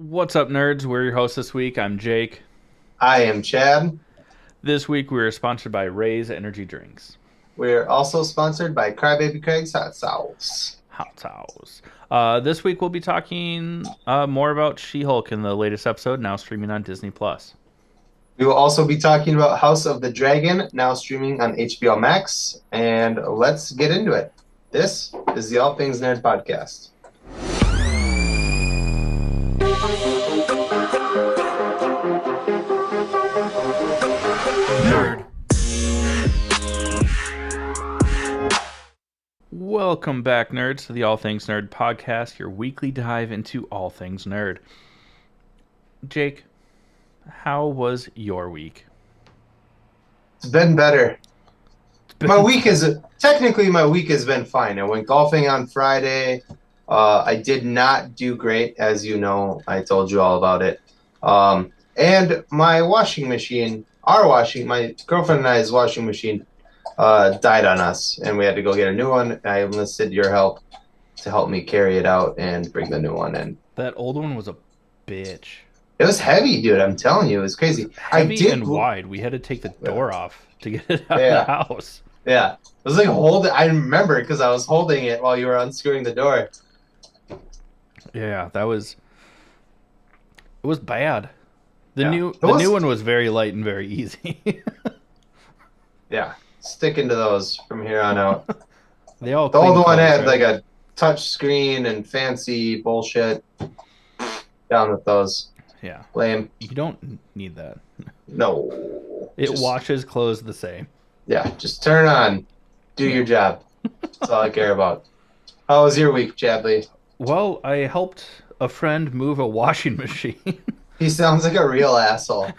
What's up, nerds? We're your hosts this week. I'm Jake. I am Chad. This week we're sponsored by Ray's Energy Drinks. We're also sponsored by Crybaby Craig's Hot Sauce. Hot Sauce. This week we'll be talking more about She-Hulk in the latest episode, now streaming on Disney Plus. We will also be talking about House of the Dragon, now streaming on HBO Max. And let's get into it. This is the All Things Nerd Podcast. Nerd. Welcome back, nerds, to the All Things Nerd Podcast, your weekly dive into all things nerd. Jake, how was your week? It's been better. My week has been fine. I went golfing on Friday. I did not do great, as you know. I told you all about it. And my washing machine, my girlfriend and I's washing machine, died on us, and we had to go get a new one. I enlisted your help to help me carry it out and bring the new one in. That old one was a bitch. It was heavy, dude. I'm telling you, it was crazy. Heavy and wide. We had to take the door off to get it out of the house. Yeah. It was like I remember because I was holding it while you were unscrewing the door. Yeah, it was bad. The Yeah. new one was very light and very easy. Yeah. Sticking to those from here on out. The old one had like a touch screen and fancy bullshit. Down with those. Yeah. Lame. You don't need that. No. It washes clothes the same. Yeah, just turn on. Do your job. That's all I care about. How was your week, Chadley? Well, I helped a friend move a washing machine. He sounds like a real asshole.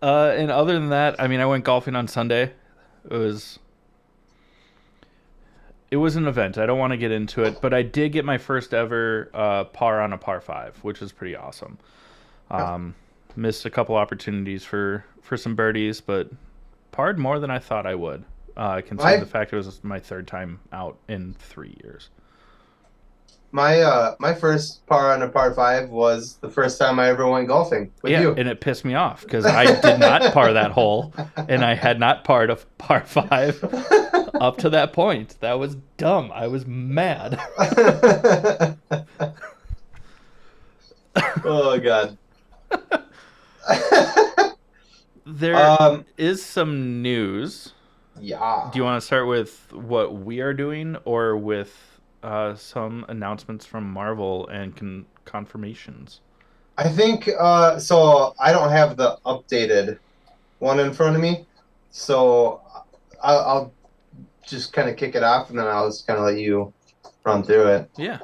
And other than that, I mean, I went golfing on Sunday. It was an event. I don't want to get into it, but I did get my first ever par on a par 5, which was pretty awesome. Missed a couple opportunities for some birdies, but parred more than I thought I would, considering the fact it was my third time out in 3 years. My first par on a par 5 was the first time I ever went golfing with you. And it pissed me off because I did not par that hole, and I had not parred a par 5 up to that point. That was dumb. I was mad. Oh, God. There is some news. Yeah. Do you want to start with what we are doing or with some announcements from Marvel and confirmations? I think so. I don't have the updated one in front of me, so I'll just kind of kick it off, and then I'll just kind of let you run through it. Yeah.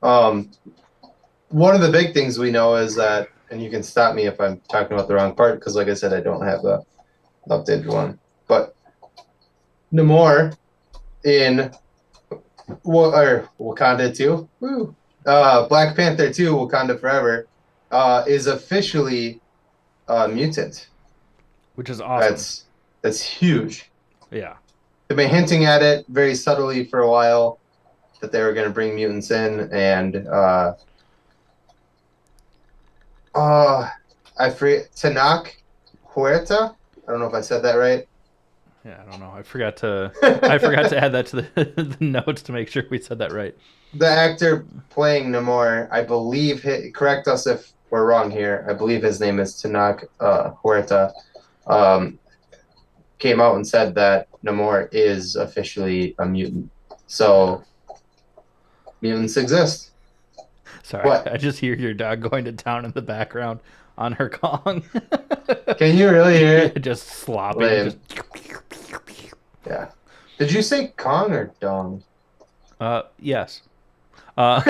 One of the big things we know is that, and you can stop me if I'm talking about the wrong part, because like I said, I don't have the updated one. But Namor in Wakanda 2, Black Panther 2, Wakanda Forever, is officially a mutant. Which is awesome. That's huge. Yeah. They've been hinting at it very subtly for a while that they were going to bring mutants in, and I forget, Tenoch Huerta. I don't know if I said that right. Yeah, I don't know. I forgot to add that to the notes to make sure we said that right. The actor playing Namor, I believe, correct us if we're wrong here, I believe his name is Tenoch Huerta, came out and said that Namor is officially a mutant. So, mutants exist. Sorry, what? I just hear your dog going to town in the background on her Kong. Can you really hear it? Just slopping. Yeah. Did you say Kong or Dong? Yes. Why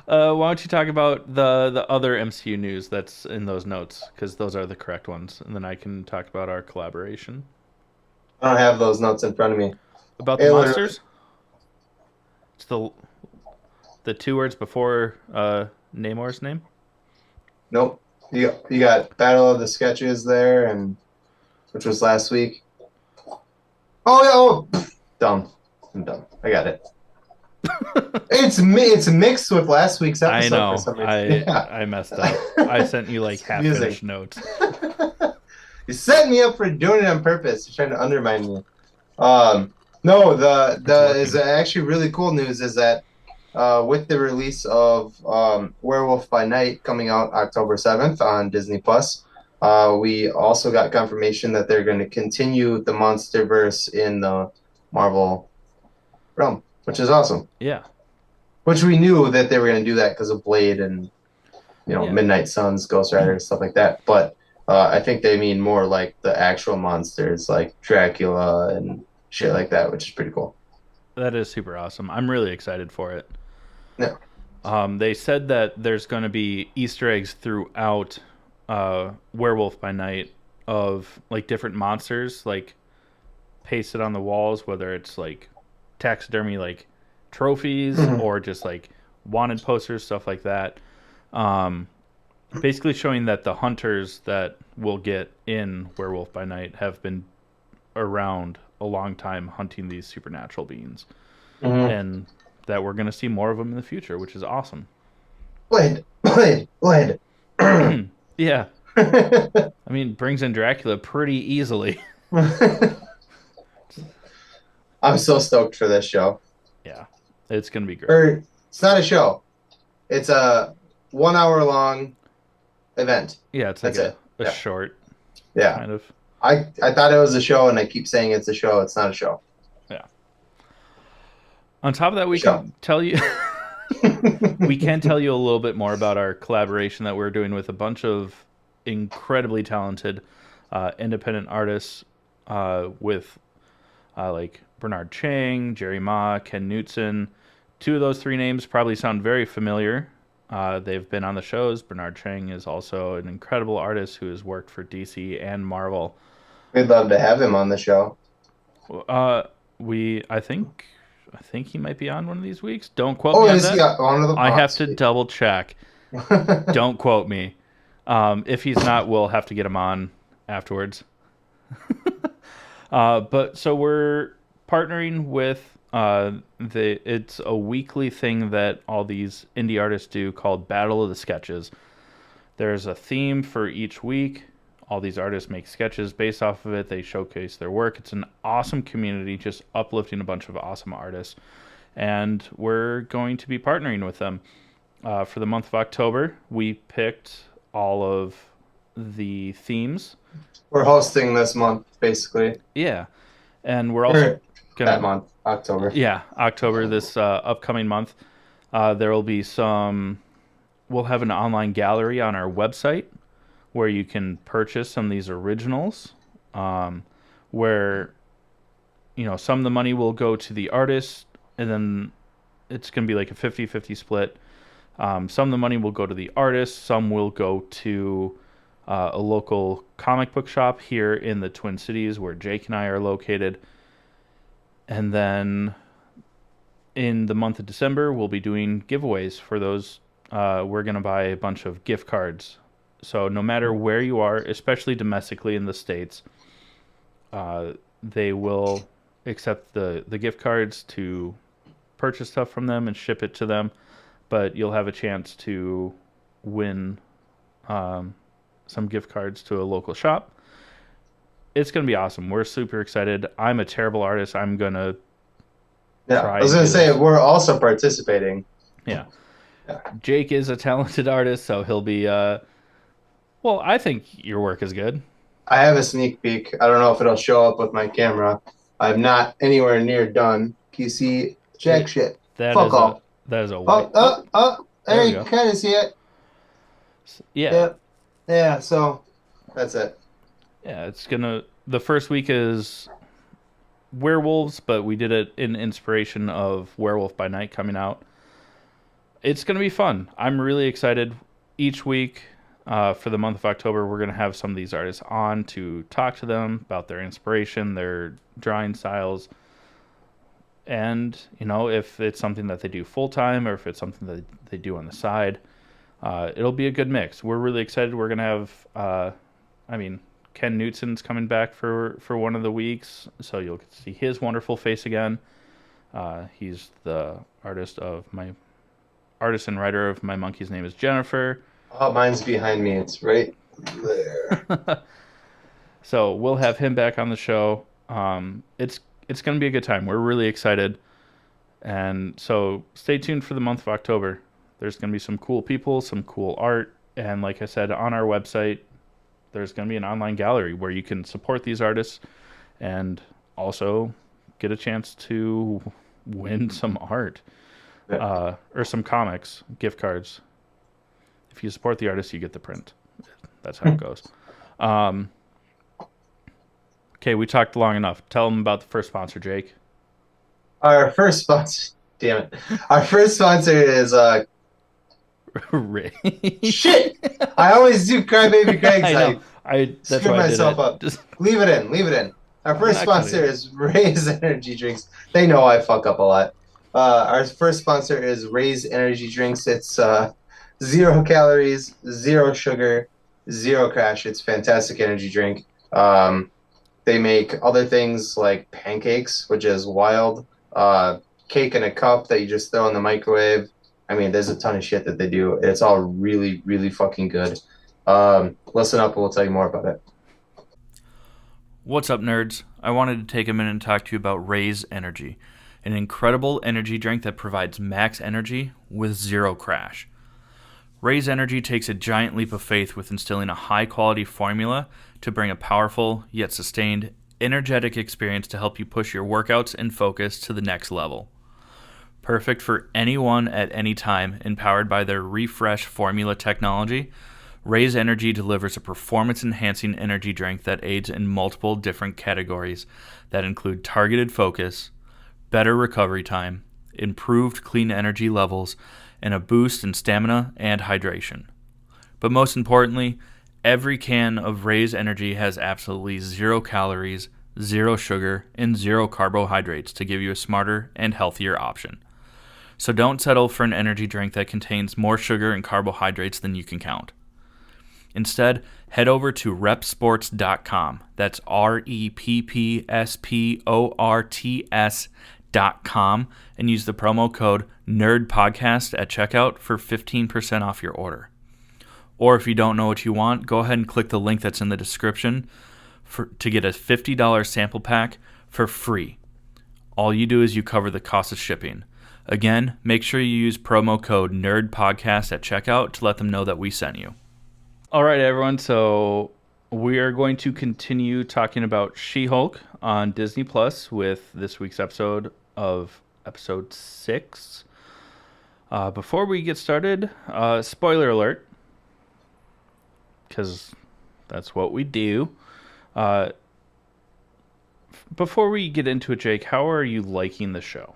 don't you talk about the other MCU news that's in those notes, because those are the correct ones, and then I can talk about our collaboration. I don't have those notes in front of me. About the monsters? It's the 2 words before Namor's name? Nope. You got Battle of the Sketches there, and which was last week. Oh, yeah. Oh, dumb. I'm dumb. I got it. it's mixed with last week's I episode for know. some reason. I Yeah. I messed up. I sent you like It's half confusing. finished notes. You set me up for doing it on purpose. You're trying to undermine me. Um, no, It's the is working. actually really cool news is that with the release of Werewolf by Night coming out October 7th on Disney Plus, we also got confirmation that they're going to continue the MonsterVerse in the Marvel realm, which is awesome. Yeah. Which we knew that they were going to do that because of Blade and Yeah. Midnight Suns, Ghost Rider, stuff like that. But I think they mean more like the actual monsters, like Dracula and shit like that, which is pretty cool. That is super awesome. I'm really excited for it. Yeah. They said that there's going to be Easter eggs throughout Werewolf by Night of like different monsters, like pasted on the walls, whether it's like taxidermy, like trophies, Mhm. or just like wanted posters, stuff like that. Um, Basically showing that the hunters that we'll get in Werewolf by Night have been around a long time hunting these supernatural beings, Mhm. and that we're going to see more of them in the future, which is awesome. Blade, Blade, Blade. Yeah, I mean, brings in Dracula pretty easily. I'm so stoked for this show. Yeah, it's going to be great. Or it's not a show. It's a 1 hour long event. Yeah, it's like That's it. a Yeah. short Yeah. kind of. I thought it was a show, and I keep saying it's a show. It's not a show. Yeah. On top of that, we Show. can tell you we can tell you a little bit more about our collaboration that we're doing with a bunch of incredibly talented independent artists with like Bernard Chang, Jerry Ma, Ken Knutson. Two of those three names probably sound very familiar. They've been on the shows. Bernard Chang is also an incredible artist who has worked for DC and Marvel. We'd love to have him on the show. I think he might be on one of these weeks. Don't quote Oh, me on is he that. one of them? I Oh, have to sweet. double check. Don't quote me. If he's not, we'll have to get him on afterwards. But so we're partnering with it's a weekly thing that all these indie artists do called Battle of the Sketches. There's a theme for each week. All these artists make sketches based off of it. They showcase their work. It's an awesome community, just uplifting a bunch of awesome artists. And we're going to be partnering with them. For the month of October, we picked all of the themes. We're hosting this month, basically. Yeah. And we're also Or going that to. month, October. Yeah, October, this upcoming month. There will be some. We'll have an online gallery on our website where you can purchase some of these originals. Where, some of the money will go to the artist, and then it's going to be like a 50-50 split. Some of the money will go to the artist, some will go to a local comic book shop here in the Twin Cities where Jake and I are located. And then in the month of December, we'll be doing giveaways for those. We're going to buy a bunch of gift cards. So no matter where you are, especially domestically in the States, they will accept the gift cards to purchase stuff from them and ship it to them. But you'll have a chance to win some gift cards to a local shop. It's going to be awesome. We're super excited. I'm a terrible artist. I'm going to Yeah, try I was and gonna do say this. we're also participating. Yeah. Yeah. Jake is a talented artist, so he'll be well, I think your work is good. I have a sneak peek. I don't know if it'll show up with my camera. I'm not anywhere near done. Can you see jack shit? That Fuck is all. a white. There There we you go. kind of see it. Yeah. Yep. Yeah, so that's it. Yeah, the first week is werewolves, but we did it in inspiration of Werewolf by Night coming out. It's going to be fun. I'm really excited. Each week for the month of October, we're going to have some of these artists on to talk to them about their inspiration, their drawing styles, and if it's something that they do full time or if it's something that they do on the side. It'll be a good mix. We're really excited. We're going to have, Ken Knutson's coming back for one of the weeks, so you'll get to see his wonderful face again. He's the artist and writer of My Monkey's Name is Jennifer. Oh, mine's behind me. It's right there. So we'll have him back on the show. It's going to be a good time. We're really excited. And so stay tuned for the month of October. There's going to be some cool people, some cool art. And like I said, on our website, there's going to be an online gallery where you can support these artists and also get a chance to win some art or some comics, gift cards. If you support the artist, you get the print. That's how it goes. Okay, we talked long enough. Tell them about the first sponsor, Jake. Our first sponsor, damn it. Our first sponsor is Ray. shit. I always do Crybaby Craig's. That's screw why myself I did it. up. Just, Leave it in. Leave it in. Our first I'm not gonna sponsor do it. is Ray's Energy Drinks. They know I fuck up a lot. Our first sponsor is Ray's Energy Drinks. It's 0 calories, 0 sugar, 0 crash. It's fantastic energy drink. They make other things like pancakes, which is wild. Cake in a cup that you just throw in the microwave. I mean, there's a ton of shit that they do. It's all really, really fucking good. Listen up and we'll tell you more about it. What's up, nerds? I wanted to take a minute and talk to you about Raise Energy, an incredible energy drink that provides max energy with 0 crash. Raise Energy takes a giant leap of faith with instilling a high-quality formula to bring a powerful, yet sustained, energetic experience to help you push your workouts and focus to the next level. Perfect for anyone at any time, empowered by their Refresh formula technology, Raise Energy delivers a performance-enhancing energy drink that aids in multiple different categories that include targeted focus, better recovery time, improved clean energy levels, and a boost in stamina and hydration. But most importantly, every can of Raise Energy has absolutely 0 calories, 0 sugar, and 0 carbohydrates to give you a smarter and healthier option. So don't settle for an energy drink that contains more sugar and carbohydrates than you can count. Instead, head over to repsports.com. That's REPPSPORTS.com and use the promo code NERDPODCAST at checkout for 15% off your order. Or if you don't know what you want, go ahead and click the link that's in the description to get a $50 sample pack for free. All you do is you cover the cost of shipping. Again, make sure you use promo code NERDPODCAST at checkout to let them know that we sent you. All right, everyone. So we are going to continue talking about She-Hulk on Disney Plus with this week's episode of episode 6. Before we get started, spoiler alert, because that's what we do. Before we get into it, Jake, how are you liking the show?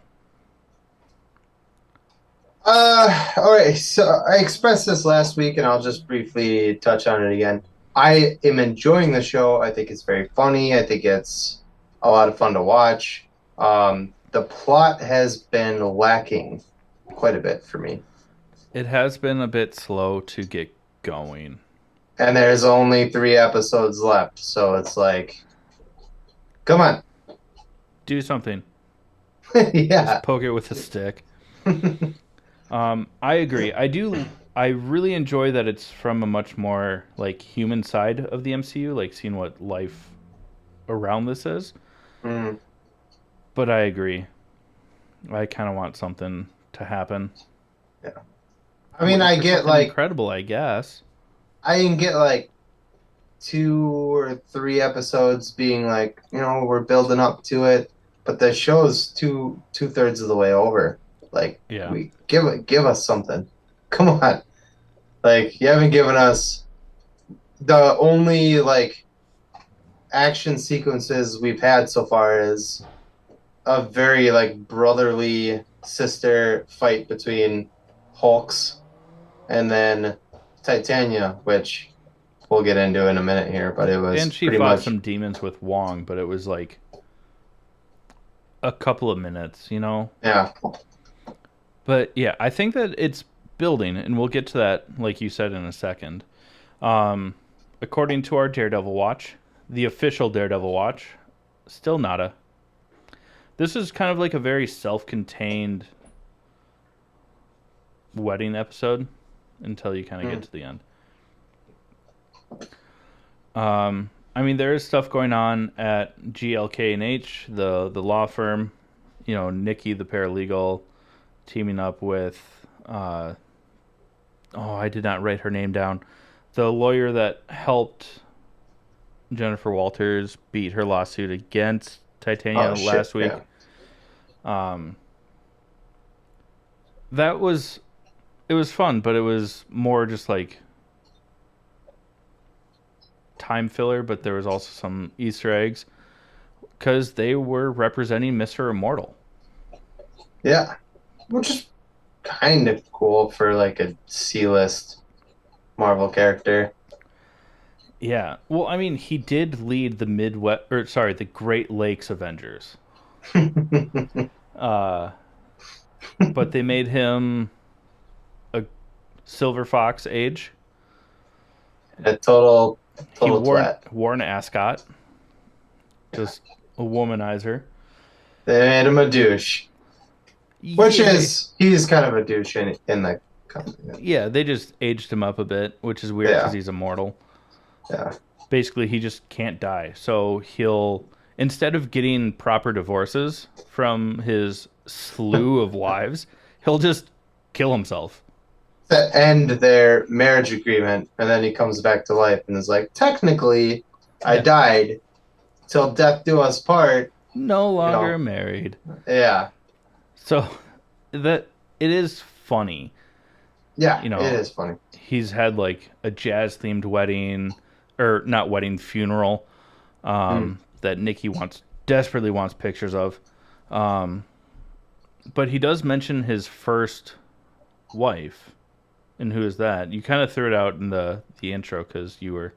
All right. So I expressed this last week, and I'll just briefly touch on it again. I am enjoying the show. I think it's very funny. I think it's a lot of fun to watch. The plot has been lacking quite a bit for me, It has been a bit slow to get going. and there's only 3 episodes left. So it's like, come on, Do something. yeah. Just poke it with a stick. I agree. I really enjoy that it's from a much more like human side of the MCU, like seeing what life around this is. Mm, But I agree. I kind of want something to happen. yeah. I mean, I get Something like incredible, I guess. I can get like 2 or 3 episodes being like, we're building up to it, but the show's two-thirds of the way over. Like, Yeah. we give us something. Come on. Like, you haven't given us the only like action sequences we've had so far is a very like brotherly sister fight between Hulks and then Titania, which we'll get into in a minute here, but it was And she pretty fought much some demons with Wong, but it was like a couple of minutes, you know? yeah. But yeah, I think that it's building, and we'll get to that, like you said, in a second. According to our Daredevil watch, the official Daredevil watch, still nada. This is kind of like a very self-contained wedding episode until you kind of get to the end. I mean, there is stuff going on at GLK&H, the law firm. You know, Nikki, the paralegal, teaming up with, I did not write her name down. The lawyer that helped Jennifer Walters beat her lawsuit against Titania last week. Yeah. It was fun, but it was more just like time filler, but there was also some Easter eggs because they were representing Mr. Immortal. Yeah, which is kind of cool for like a C-list Marvel character. Yeah, well, I mean, he did lead the the Great Lakes Avengers. But they made him a Silver Fox age. A total he twat. wore an ascot. Just a womanizer. They made him a douche. Which is, he's kind of a douche in the company. Yeah, they just aged him up a bit, which is weird because he's immortal. Yeah. Basically, he just can't die. So he'll, instead of getting proper divorces from his slew of wives, he'll just kill himself. To end their marriage agreement, and then he comes back to life and is like, technically, I died till death do us part. No longer married. Yeah. So that it is funny. Yeah, it is funny. He's had like a jazz themed wedding, or not wedding, funeral, that Nikki desperately wants pictures of. But he does mention his first wife. And who is that? You kind of threw it out in the intro because you were.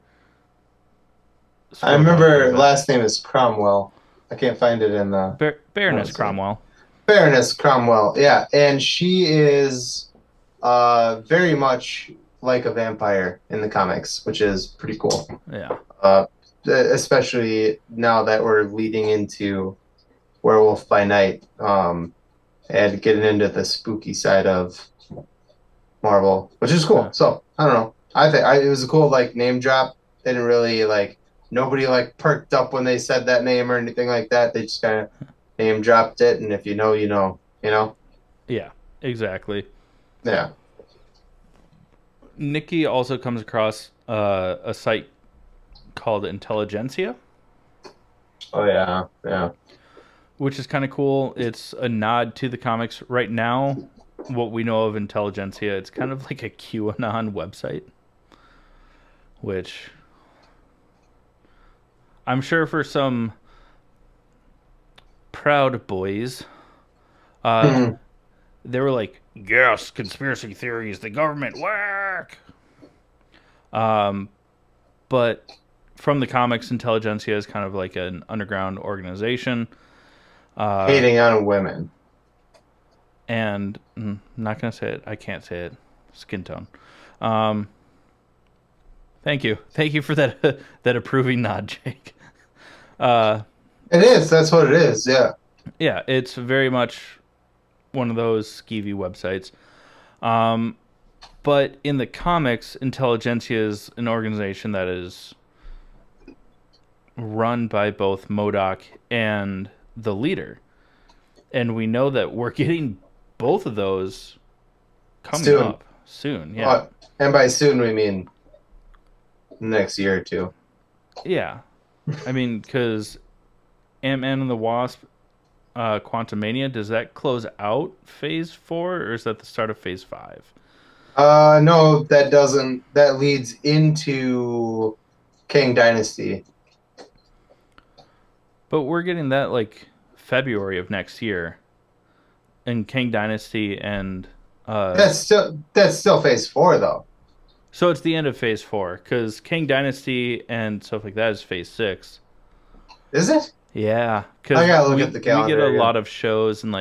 I remember last name is Cromwell. I can't find it in the Baroness Cromwell. Baroness Cromwell, yeah, and she is very much like a vampire in the comics, which is pretty cool. Yeah. Especially now that we're leading into Werewolf by Night, and getting into the spooky side of Marvel, which is cool. Yeah. So I don't know. I think it was a cool like name drop. They didn't really nobody perked up when they said that name or anything like that. They just kind of name dropped it, and if you know, you know, you know. Yeah, exactly. Yeah. Nikki also comes across a site called Intelligentsia. Oh yeah, yeah. Which is kind of cool. It's a nod to the comics. Right now, what we know of Intelligentsia, it's kind of like a QAnon website, which I'm sure for some Proud Boys, they were like, yes, conspiracy theories, the government, whack. But from the comics, Intelligentsia is kind of like an underground organization. Hating on women. And I'm not going to say it. I can't say it. Skin tone. Thank you. Thank you for that that approving nod, Jake. It is. That's what it is. Yeah. Yeah, it's very much one of those skeevy websites. But in the comics, Intelligentsia is an organization that is run by both MODOK and the leader. And we know that we're getting both of those coming up soon. Yeah. And by soon, we mean next year or two. Yeah. I mean, because Ant-Man and the Wasp, Quantumania, does that close out Phase 4, or is that the start of Phase 5? No, that doesn't. That leads into Kang Dynasty. But we're getting that, February of next year. And Kang Dynasty and... That's still Phase 4, though. So it's the end of Phase 4, because Kang Dynasty and stuff like that is Phase 6. Is it? Yeah. I gotta look at the calendar. We get a lot of shows and,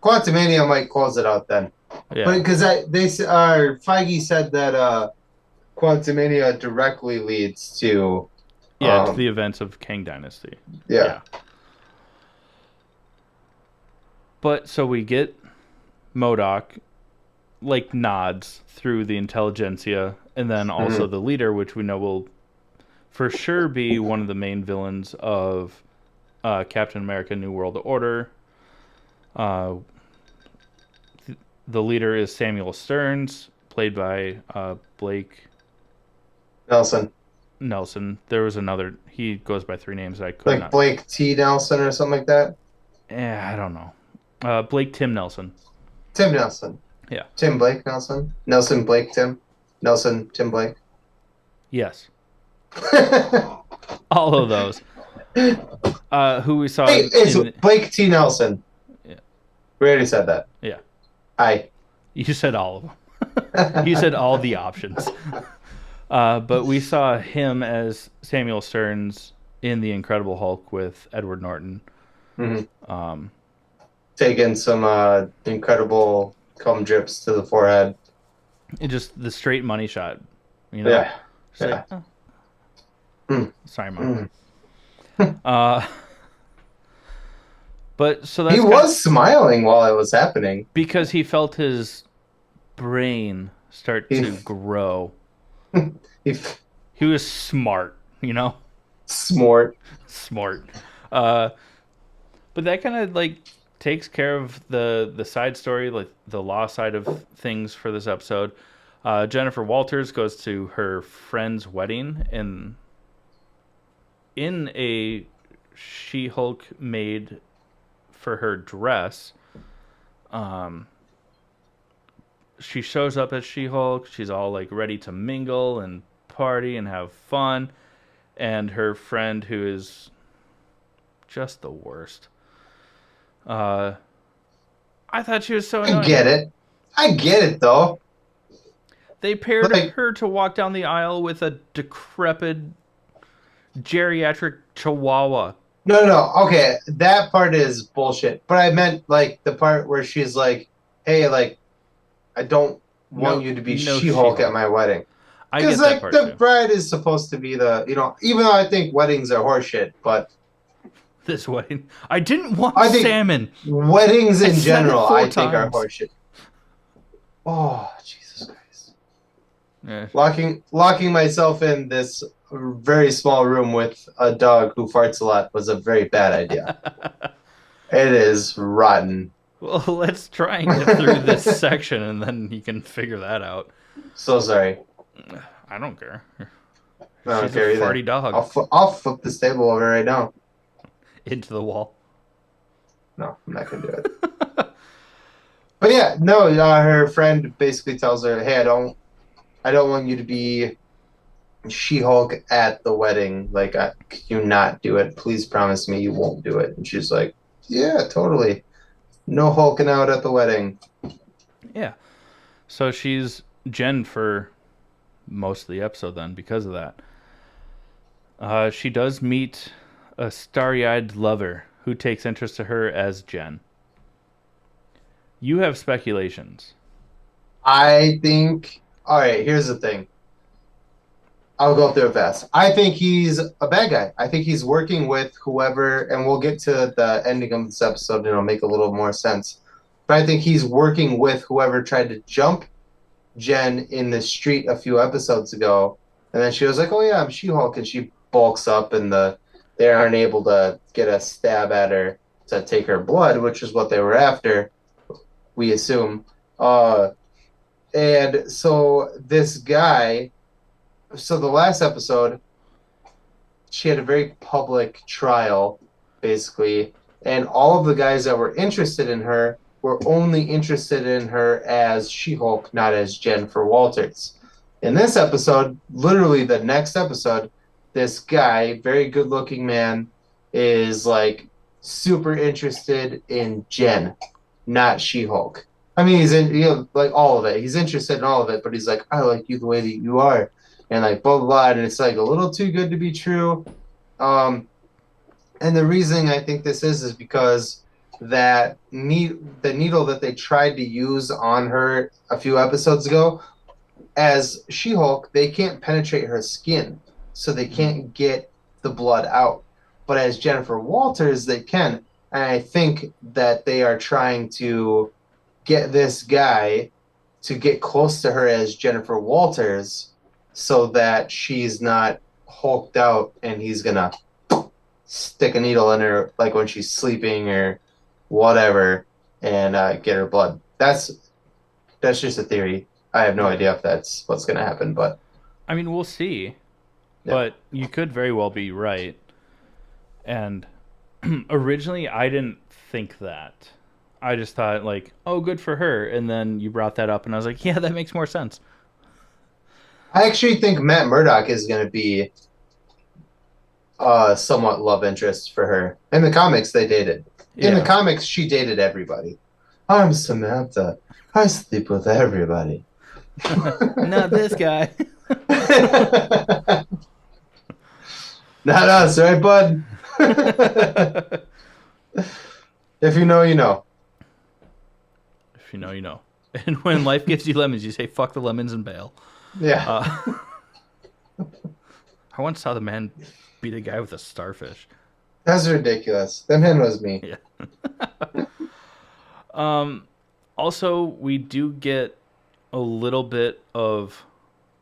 Quantumania might close it out then. Yeah. But because Feige said that Quantumania directly leads to... to the events of Kang Dynasty. Yeah. But so we get MODOK like nods through the intelligentsia, and then also the leader, which we know will for sure be one of the main villains of Captain America: New World Order. The leader is Samuel Stearns, played by Blake Nelson. There was another. He goes by 3 names. I could like not. Blake T. Nelson or something like that. I don't know. Blake Tim Nelson. Tim Nelson. Yeah. Tim Blake Nelson. Nelson Blake Tim. Nelson Tim Blake. Yes. All of those. Who we saw. Hey, it's Blake T. Nelson. Yeah. We already said that. Yeah. You said all of them. You said all the options. But we saw him as Samuel Stearns in The Incredible Hulk with Edward Norton. Mm-hmm. Taking some incredible cum drips to the forehead. And just the straight money shot. You know? Yeah. Like, sorry, Mom. But so that's he was smiling while it was happening because he felt his brain start to grow. He was smart, you know. Smart. But that kind of like takes care of the side story, like the law side of things for this episode. Jennifer Walters goes to her friend's wedding in a She-Hulk made for her dress. She shows up as She-Hulk. She's all like ready to mingle and party and have fun. And her friend, who is just the worst. I thought she was so annoying. I get it though. They paired her to walk down the aisle with a decrepit geriatric chihuahua. No. Okay, that part is bullshit. But I meant like the part where she's like, "Hey, like, I don't want you to be She-Hulk at my wedding." Because like the bride is supposed to be the, even though I think weddings are horseshit, but this wedding, I didn't want salmon. Weddings in general, I think are horseshit. Oh, Jesus Christ! Yeah. Locking myself in this very small room with a dog who farts a lot was a very bad idea. It is rotten. Well, let's try and get through this section, and then you can figure that out. So sorry. I don't care. I don't care either. Farty dog. I'll flip this table over right now. Into the wall. No, I'm not gonna do it. But yeah, no. Her friend basically tells her, "Hey, I don't want you to be She-Hulk at the wedding. Like, can you not do it? Please promise me you won't do it." And she's like, "Yeah, totally. No hulking out at the wedding." Yeah. So she's Jen for most of the episode then because of that. She does meet a starry-eyed lover who takes interest to her as Jen. You have speculations. I think... Alright, here's the thing. I'll go through it fast. I think he's a bad guy. I think he's working with whoever, and we'll get to the ending of this episode and it'll make a little more sense. But I think he's working with whoever tried to jump Jen in the street a few episodes ago. And then she was like, "Oh yeah, I'm She-Hulk," and she bulks up and they aren't able to get a stab at her to take her blood, which is what they were after, we assume. And so this guy... So the last episode, she had a very public trial, basically, and all of the guys that were interested in her were only interested in her as She-Hulk, not as Jennifer Walters. In this episode, literally the next episode, this guy, very good-looking man, is like super interested in Jen, not She-Hulk. I mean, he's in like all of it. He's interested in all of it, but he's like, "I like you the way that you are." And like blah, blah, blah, and it's like a little too good to be true. And the reason I think this is because the needle that they tried to use on her a few episodes ago, as She-Hulk, they can't penetrate her skin, so they can't get the blood out. But as Jennifer Walters, they can. and I think that they are trying to get this guy to get close to her as Jennifer Walters so that she's not hulked out and he's gonna stick a needle in her like when she's sleeping or whatever and get her blood. That's just a theory. I have no Yeah. idea if that's what's gonna happen, but I mean, we'll see, yeah. but you could very well be right. And originally, I didn't think that. I just thought like, oh, good for her. And then you brought that up, and I was like, yeah, that makes more sense. I actually think Matt Murdock is gonna be somewhat love interest for her. In the comics, they dated. In the Yeah. comics, she dated everybody. I'm Samantha. I sleep with everybody. Not this guy. Not us, right, bud? If you know, you know. If you know, you know. And when life gives you lemons, you say "fuck the lemons" and bail. Yeah, I once saw the man beat a guy with a starfish. that's ridiculous. That man was me. Yeah. Also, we do get a little bit of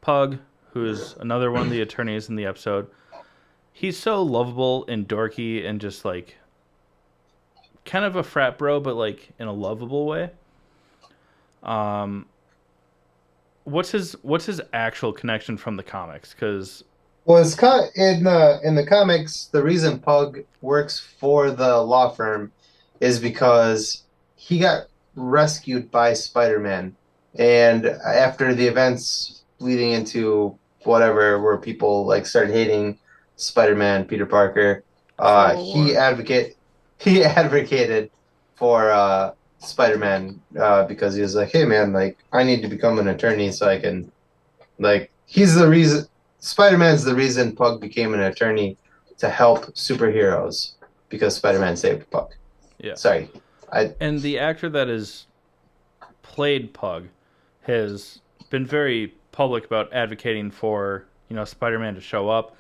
Pug, who is another one of the attorneys in the episode. He's so lovable and dorky and just like kind of a frat bro, but like in a lovable way. Um, what's his actual connection from the comics? Because Was in the comics, the reason Pug works for the law firm is because he got rescued by Spider-Man, and after the events leading into whatever, where people like started hating Spider-Man, Peter Parker, Civil he advocated for Spider-Man because he was like, hey man, like I need to become an attorney so I can like he's the reason Spider-Man's the reason Pug became an attorney to help superheroes because Spider-Man saved Pug. yeah, Sorry. I and the actor that has played Pug has been very public about advocating for Spider-Man to show up.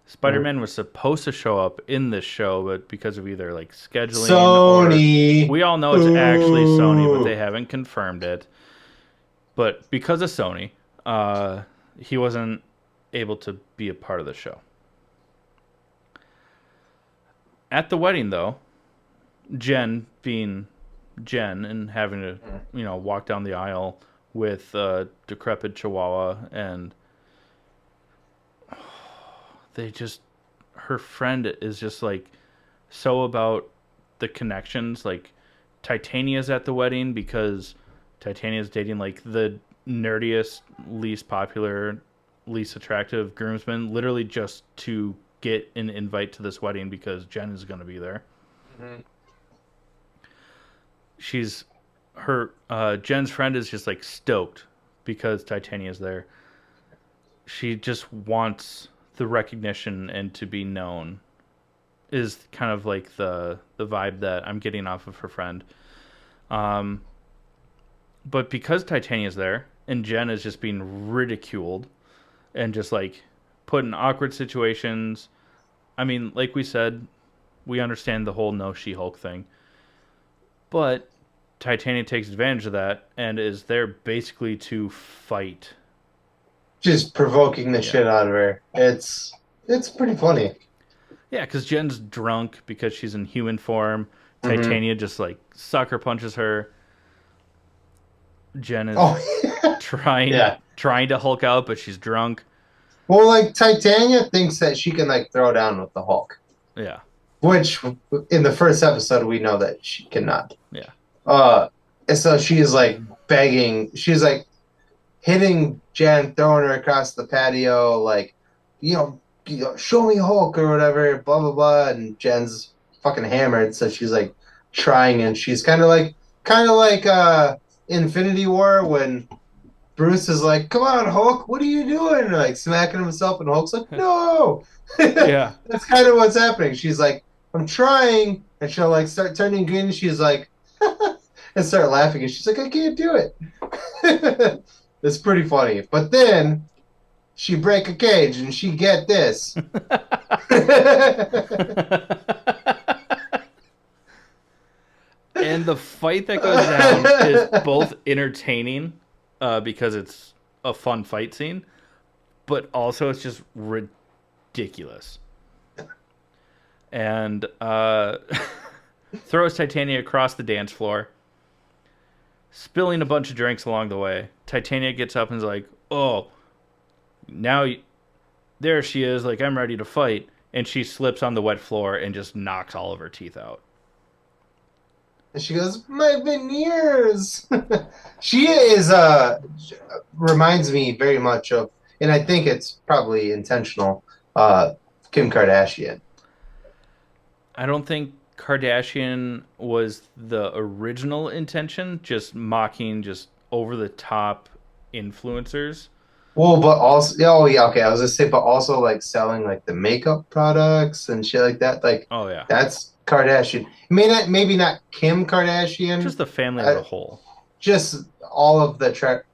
Spider-Man was supposed to show up in this show, but because of either like scheduling Sony. or we all know it's actually Sony, but Ooh. they haven't confirmed it. But because of Sony, he wasn't able to be a part of the show. At the wedding, though, Jen being Jen and having to, walk down the aisle with a decrepit Chihuahua, and her friend is just like so about the connections. Like, Titania's at the wedding because Titania's dating like the nerdiest, least popular, least attractive groomsman, literally just to get an invite to this wedding because Jen is going to be there. Mhm. She's her Jen's friend is just like stoked because Titania's there. She just wants the recognition and to be known is kind of like the vibe that I'm getting off of her friend. Um, but because Titania's there and Jen is just being ridiculed and just like put in awkward situations. I mean, like we said, we understand the whole no She-Hulk thing. But Titania takes advantage of that and is there basically to fight. Just provoking the Yeah. shit out of her. It's pretty funny. Yeah, because Jen's drunk because she's in human form. Mhm. Titania just like sucker punches her. Jen is Oh, trying yeah. trying to Hulk out, but she's drunk. Well, like Titania thinks that she can like throw down with the Hulk, Yeah, which in the first episode we know that she cannot. yeah, And so she is like begging. She's like hitting Jen, throwing her across the patio, like, show me Hulk or whatever, blah blah blah. And Jen's fucking hammered, so she's like trying, and she's kind of like Infinity War when Bruce is like, "Come on, Hulk, what are you doing?" And, like smacking himself, and Hulk's like, "No." yeah. That's kind of what's happening. She's like, "I'm trying," and she'll like start turning green. And she's like, and start laughing, and she's like, "I can't do it." It's pretty funny. But then she break a cage, and she get this. And the fight that goes down is both entertaining because it's a fun fight scene, but also it's just ridiculous. And throws Titania across the dance floor, spilling a bunch of drinks along the way. Titania gets up and is like, oh, now there she is, like, I'm ready to fight. And she slips on the wet floor and just knocks all of her teeth out. And she goes, my veneers. She is, reminds me very much of, and I think it's probably intentional, Kim Kardashian. I don't think Kardashian was the original intention, just mocking just over the top influencers. Well, but also, oh yeah, okay. I was gonna say, but also like selling like the makeup products and shit like that. Like, oh yeah, that's Kardashian. Maybe not Kim Kardashian. Just the family as a whole. Just all of the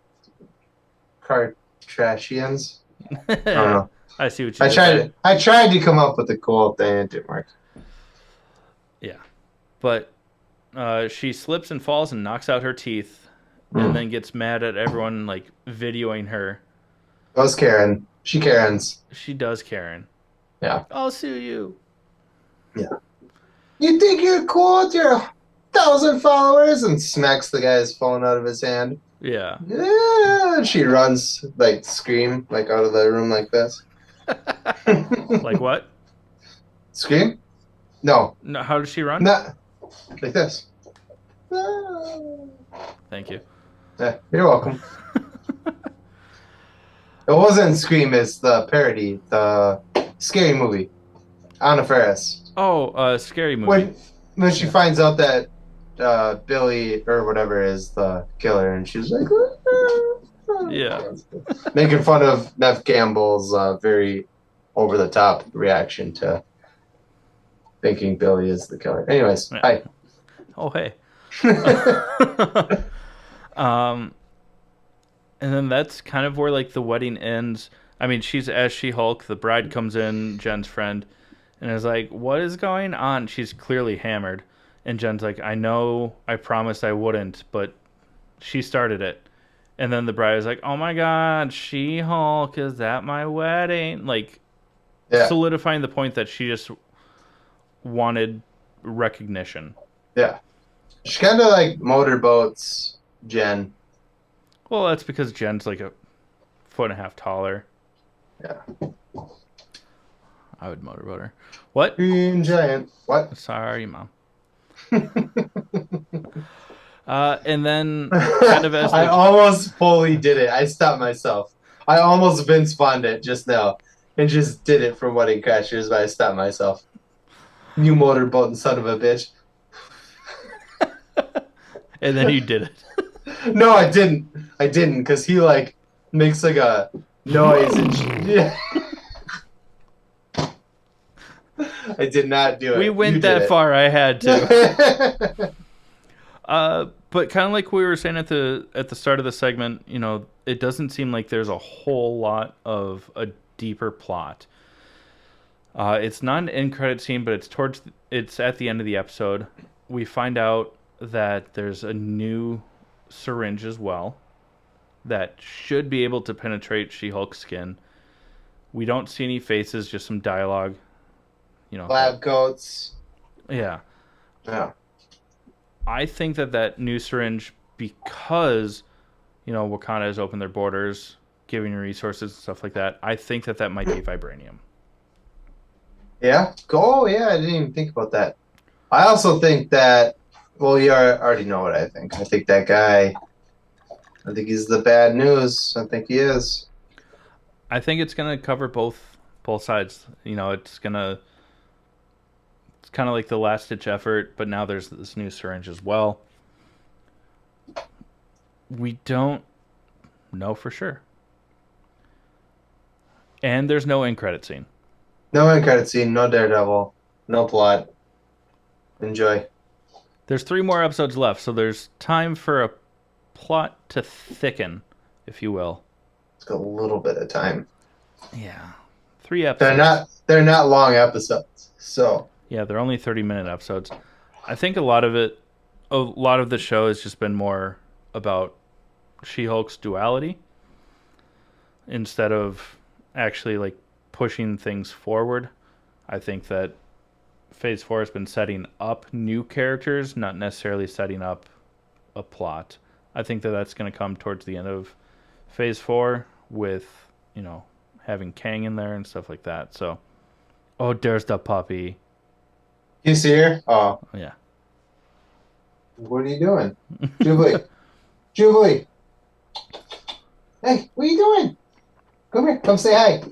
Kardashians. I don't know. I see what you did. I tried to come up with a cool thing. It didn't work. Yeah, but she slips and falls and knocks out her teeth, and then gets mad at everyone like videoing her. Goes Karen. She Karens. She does Karen. Yeah. I'll sue you. Yeah. You think you're cool with your 1,000 followers? And smacks the guy's phone out of his hand. Yeah. Yeah. She runs, like, scream, like, out of the room like this. Like what? Scream? No. No. How does she run? Not like this. Thank you. Yeah, you're welcome. It wasn't Scream, it's the parody, the scary movie. Anna Faris. Oh, scary movie. When she finds out that Billy or whatever is the killer, and she's like, yeah, making fun of Neve Campbell's very over the top reaction to thinking Billy is the killer. Anyways, yeah. Hi. Oh hey. And then that's kind of where like the wedding ends. I mean, she's as She-Hulk. The bride comes in, Jen's friend, and is like, "What is going on?" She's clearly hammered, and Jen's like, "I know, I promised I wouldn't, but she started it." And then the bride is like, "Oh my God, She-Hulk is at my wedding!" Like, solidifying the point that she just wanted recognition. Yeah, she kind of like motorboats Jen. Well, that's because Jen's like a 1.5 feet taller. Yeah. I would motorboat her. What? Green Giant. What? Sorry, Mom. And then kind of as I almost fully did it. I stopped myself. I almost Vince Vaughn'd it just now and just did it from Wedding Crashers, but I stopped myself. You motorboating son of a bitch. And then you did it. No, I didn't. I didn't, because he like makes like a noise and yeah. I did not do it. We went that far. I had to. But kind of like we were saying at the start of the segment, you know, it doesn't seem like there's a whole lot of a deeper plot. It's not an end credit scene, but it's at the end of the episode. We find out that there's a new syringe as well that should be able to penetrate She-Hulk's skin. We don't see any faces, just some dialogue. You know, lab coats. Yeah. Yeah. I think that new syringe, because, you know, Wakanda has opened their borders, giving resources and stuff like that, I think that might be vibranium. Yeah? Oh, yeah, I didn't even think about that. I also think that, well, you already know what I think. I think that guy, I think he's the bad news. I think he is. I think it's going to cover both sides. You know, it's kind of like the last-ditch effort, but now there's this new syringe as well. We don't know for sure. And there's no end credit scene. No end credit scene, no Daredevil, no plot. Enjoy. There's 3 more episodes left, so there's time for a plot to thicken, if you will. It's got a little bit of time. Yeah. 3 episodes. They're not long episodes, so... Yeah, they're only 30-minute episodes. I think a lot of it a lot of the show has just been more about She-Hulk's duality instead of actually like pushing things forward. I think that Phase 4 has been setting up new characters, not necessarily setting up a plot. I think that that's going to come towards the end of Phase 4 with, you know, having Kang in there and stuff like that. So, oh, there's the puppy. You see her? Oh, Yeah. what are you doing? Jubilee. Jubilee. Hey, what are you doing? Come here. Come say hi.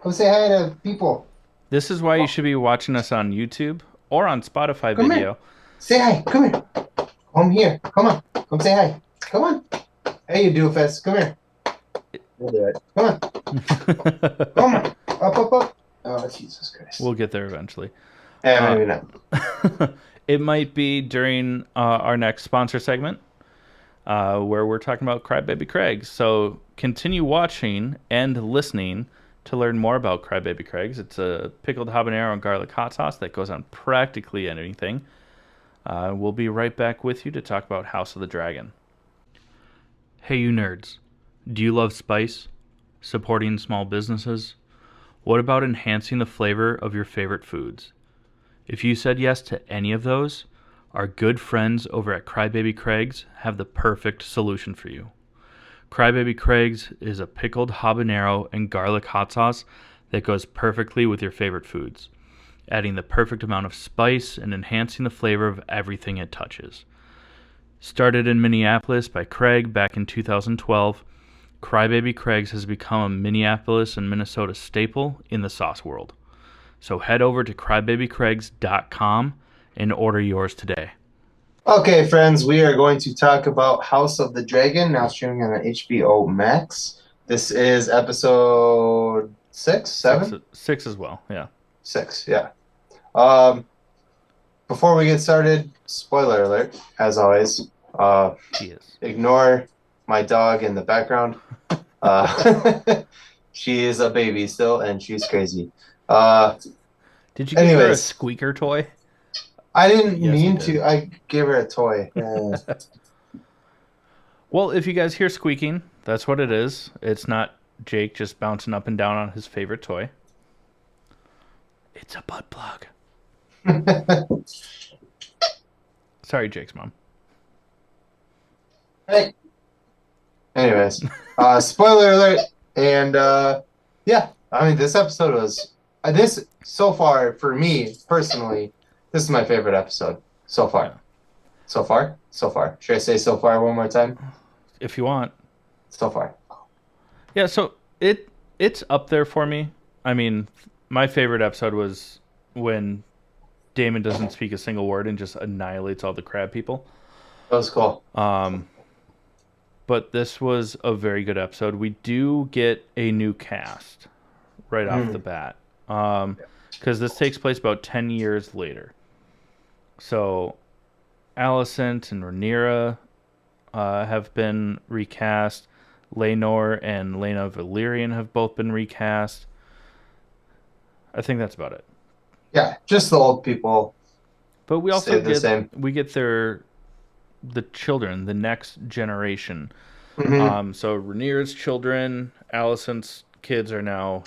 Come say hi to people. This is why you should be watching us on YouTube or on Spotify Come video. here. Say hi. Come here. Come here. Come on. Come say hi. Come on. Hey, you doofus. Come here. We'll do it. Come on. Come on. Up. Oh, Jesus Christ. We'll get there eventually. Yeah, maybe not. It might be during our next sponsor segment where we're talking about Crybaby Craig's. So continue watching and listening to learn more about Crybaby Craig's. It's a pickled habanero and garlic hot sauce that goes on practically anything. We'll be right back with you to talk about House of the Dragon. Hey, you nerds. Do you love spice? Supporting small businesses? What about enhancing the flavor of your favorite foods? If you said yes to any of those, our good friends over at Crybaby Craig's have the perfect solution for you. Crybaby Craig's is a pickled habanero and garlic hot sauce that goes perfectly with your favorite foods, adding the perfect amount of spice and enhancing the flavor of everything it touches. Started in Minneapolis by Craig back in 2012, Crybaby Craig's has become a Minneapolis and Minnesota staple in the sauce world. So head over to crybabycraigs.com and order yours today. Okay, friends, we are going to talk about House of the Dragon, now streaming on HBO Max. This is episode 6, 7? Six as well, yeah. 6, yeah. Before we get started, spoiler alert, as always. Ignore my dog in the background. She is a baby still, and she's crazy. Did you give her a squeaker toy? I didn't mean to. I gave her a toy. Well, if you guys hear squeaking, that's what it is. It's not Jake just bouncing up and down on his favorite toy. It's a butt plug. Sorry, Jake's mom. Hey. Anyways, spoiler alert. And yeah, I mean, this episode was this so far for me personally. This is my favorite episode so far. Yeah. So far. Should I say so far one more time? If you want. So far. Yeah, so it's up there for me. I mean, my favorite episode was when Daemon doesn't speak a single word and just annihilates all the crab people. That was cool. But this was a very good episode. We do get a new cast right off the bat. Because this takes place about 10 years later. So Alicent and Rhaenyra have been recast. Laenor and Laena Valyrian have both been recast. I think that's about it. Yeah, just the old people. But we also get the children, the next generation. Mm-hmm. So Rhaenyra's children, Alicent's kids are now,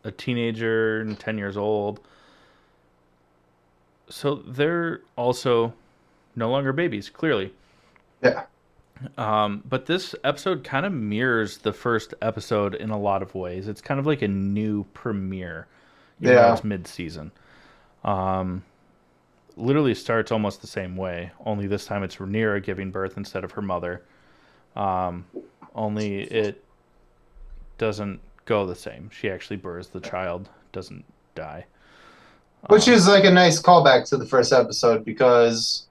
a teenager and 10 years old. So they're also no longer babies, clearly. Yeah. But this episode kind of mirrors the first episode in a lot of ways. It's kind of like a new premiere. It's mid-season. Literally starts almost the same way, only this time it's Rhaenyra giving birth instead of her mother. Only it doesn't go the same. She actually births the child, doesn't die. Which is like a nice callback to the first episode, because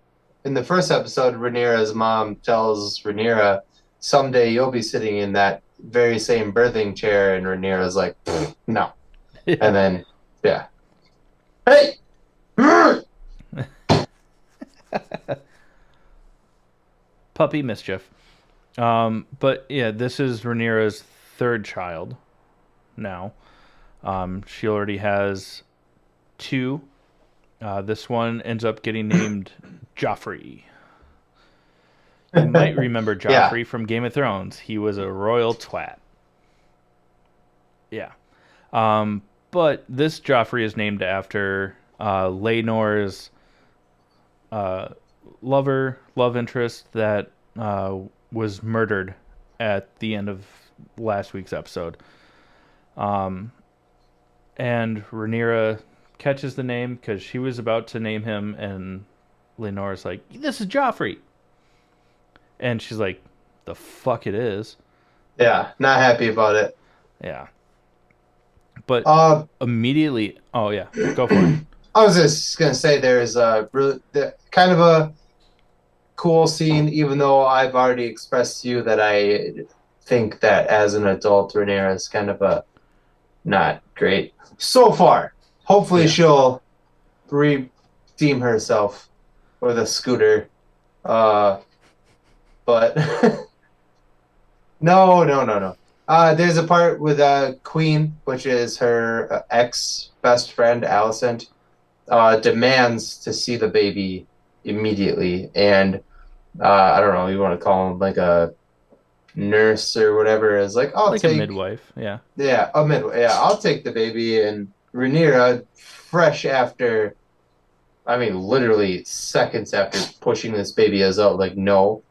in the first episode, Rhaenyra's mom tells Rhaenyra, someday you'll be sitting in that very same birthing chair, and Rhaenyra's like, no. Yeah. And then, yeah. Hey! Puppy mischief. But yeah, this is Rhaenyra's third child now. She already has 2 This one ends up getting named Joffrey. You might remember Yeah. Joffrey from Game of Thrones. He was a royal twat. Yeah. But this Joffrey is named after Laenor's love interest that was murdered at the end of last week's episode. And Rhaenyra catches the name because she was about to name him, and Laenor's like, "This is Joffrey," and she's like, "The fuck it is." Yeah. Not happy about it. Yeah, but Uh, immediately, oh yeah, go for it. I was just gonna say there's a really kind of a cool scene, even though I've already expressed to you that I think that as an adult, Rhaenyra is kind of a not great so far. Hopefully, Yeah. she'll redeem herself with a scooter. Uh, but no. There's a part with Queen, which is her ex best friend, Alicent, demands to see the baby immediately, and I don't know, you want to call him like a nurse or whatever, is like, I'll Like a take, midwife, yeah. yeah, a midwife, yeah, I'll take the baby. And Rhaenyra, fresh after, I mean, literally seconds after pushing this baby is out, like, no,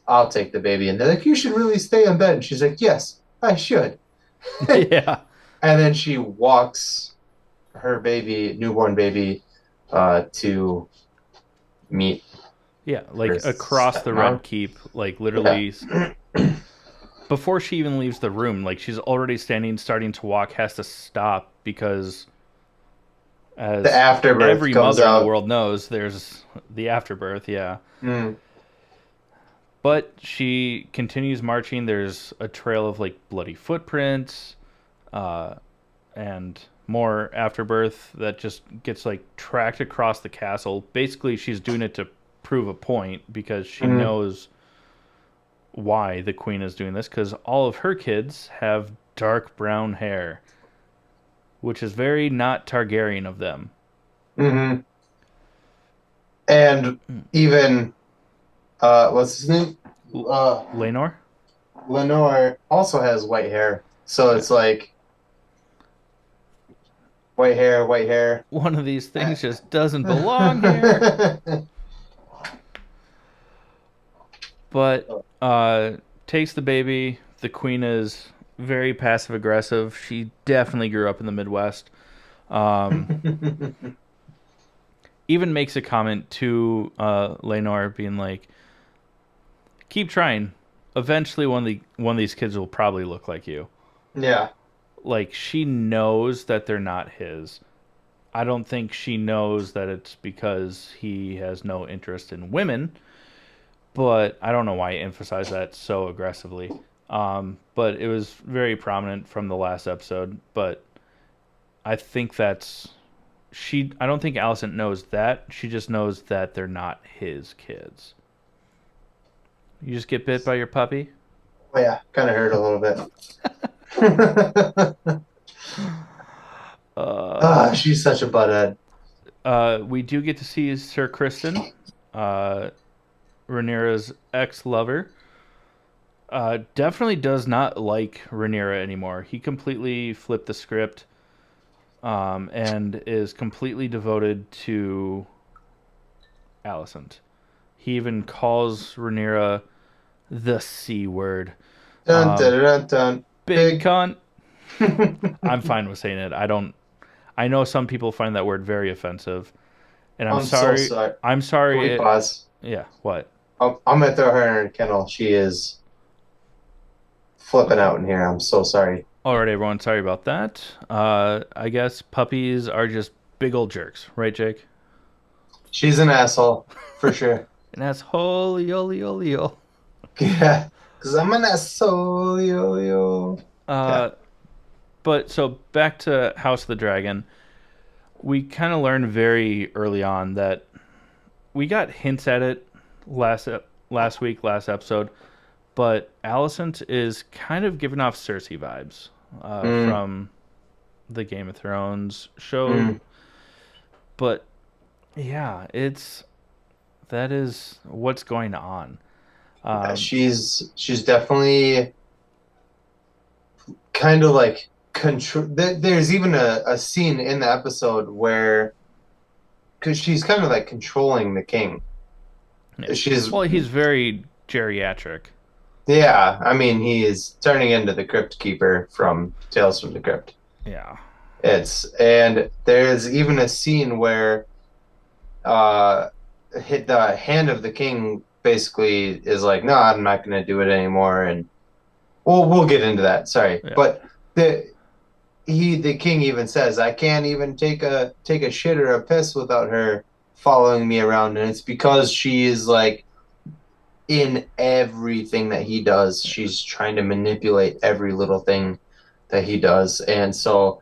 I'll take the baby. And they're like, you should really stay in bed. And she's like, yes, I should. Yeah. And then she walks her baby, newborn baby, to meet Yeah, like her across the stepmom. Red Keep, like literally before she even leaves the room, like she's already starting to walk, has to stop because, The as afterbirth every comes mother in the out. world knows, there's the afterbirth, yeah. Mm, But she continues marching. There's a trail of like bloody footprints, uh, and more afterbirth that just gets like tracked across the castle. Basically, she's doing it to prove a point because she mm. knows why the queen is doing this because all of her kids have dark brown hair, which is very not Targaryen of them. Hmm. And even what's his name? L- Uh, Lenore? Lenore also has white hair, so Yeah. it's like white hair, white hair. One of these things just doesn't belong here. But takes the baby. The queen is very passive aggressive. She definitely grew up in the Midwest. Um, even makes a comment to Lenore, being like, "Keep trying. Eventually, one of these kids will probably look like you." Yeah, Like she knows that they're not his. I don't think she knows that it's because he has no interest in women, but I don't know why he emphasized that so aggressively. But it was very prominent from the last episode. But I think that's she. I don't think Allison knows that. She just knows that they're not his kids. You just get bit by your puppy. oh, yeah, kind of hurt a little bit. Uh, Ah, she's such a butthead. we do get to see Sir Kristen, uh, Rhaenyra's ex-lover. Definitely does not like Rhaenyra anymore. He completely flipped the script, and is completely devoted to Alicent. He even calls Rhaenyra the C word. Dun Um, dun dun dun. Big Big. cunt. I'm fine with saying it. I don't. I know some people find that word very offensive, and I'm I'm so sorry. sorry. I'm Can sorry. we pause? Yeah. What? I'm gonna throw her in a kennel. She is flipping out in here. I'm so sorry. All right, everyone. Sorry about that. I guess puppies are just big old jerks, right, Jake? She's an asshole for sure. And that's holy, holy, holy, holy. Yeah, because I'm an asshole. Yo yo. Yeah. Uh, but so back to House of the Dragon. We kind of learned very early on that we got hints at it last week, last episode, but Alicent is kind of giving off Cersei vibes Mm, from the Game of Thrones show. mm. But Yeah, that is what's going on. Yeah, Um, she's definitely kind of like control. There's even a scene in the episode where because she's kind of like controlling the king. yeah. She's Well, he's very geriatric. yeah. I mean, he is turning into the Crypt Keeper from Tales from the Crypt. Yeah. And there's even a scene where uh hit the hand of the king basically is like, no, I'm not going to do it anymore, and we'll get into that. Sorry, Yeah. but the king even says, I can't even take a shit or a piss without her following me around, and it's because she is like in everything that he does. Yeah. She's trying to manipulate every little thing that he does, and so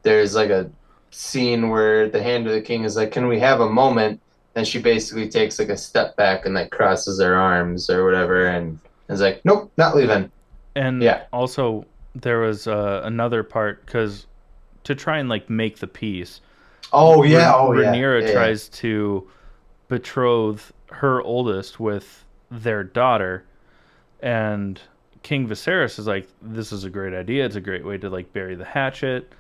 there's like a scene where the hand of the king is like, can we have a moment? And she basically takes like a step back and like crosses her arms or whatever, and is like, nope, not leaving. And Yeah. also, there was another part because to try and like make the peace, Oh yeah. Oh yeah. Rhaenyra Yeah. tries to betroth her oldest with their daughter, and King Viserys is like, "This is a great idea. It's a great way to like bury the hatchet.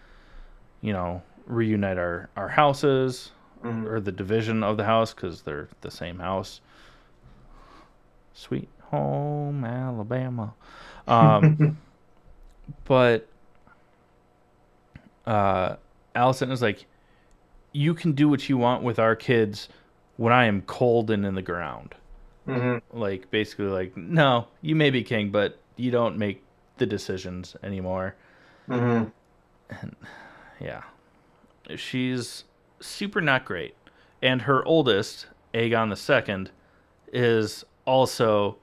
Reunite our houses Mhm. or the division of the house because they're the same house. Sweet home Alabama." Um, but uh, Allison is like, "You can do what you want with our kids when I am cold and in the ground." Mhm. Like basically, like, no, you may be king, but you don't make the decisions anymore. Mhm. And yeah, she's super not great. And her oldest, Aegon II, is also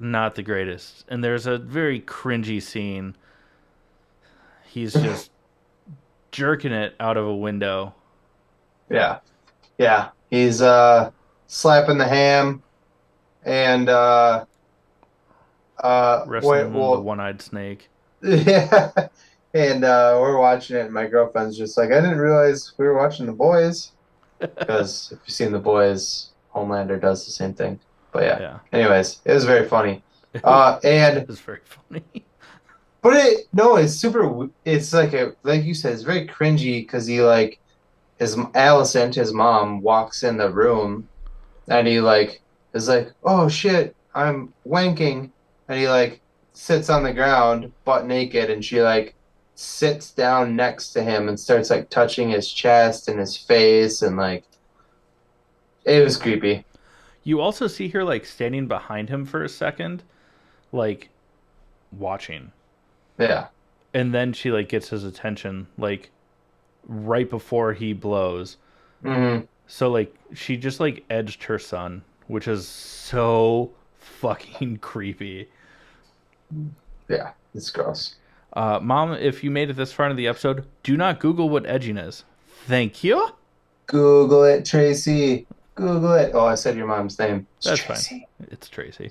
not the greatest. And there's a very cringy scene. He's just jerking it out of a window, Yeah. Yeah. He's slapping the ham and wait, wrestling the well, one-eyed snake. yeah. And we're watching it, and my girlfriend's just like, I didn't realize we were watching The Boys. Because if you've seen The Boys, Homelander does the same thing. But yeah. Yeah, Anyways, it was very funny. it And was very funny. but it no, it's super. It's like you said, it's very cringy because he like his Alicent, his mom, walks in the room and he like is like, oh shit, I'm wanking, and he like sits on the ground butt naked, and she like sits down next to him and starts like touching his chest and his face, and like it was creepy. You also see her like standing behind him for a second, like watching, Yeah. and then she like gets his attention like right before he blows. Hmm. So like she just like edged her son, which is so fucking creepy. Yeah, it's gross. Mom, if you made it this far into the episode, do not Google what edging is. Thank you. Google it, Tracy. Google it. Oh, I said your mom's name. It's That's fine. Tracy. It's Tracy.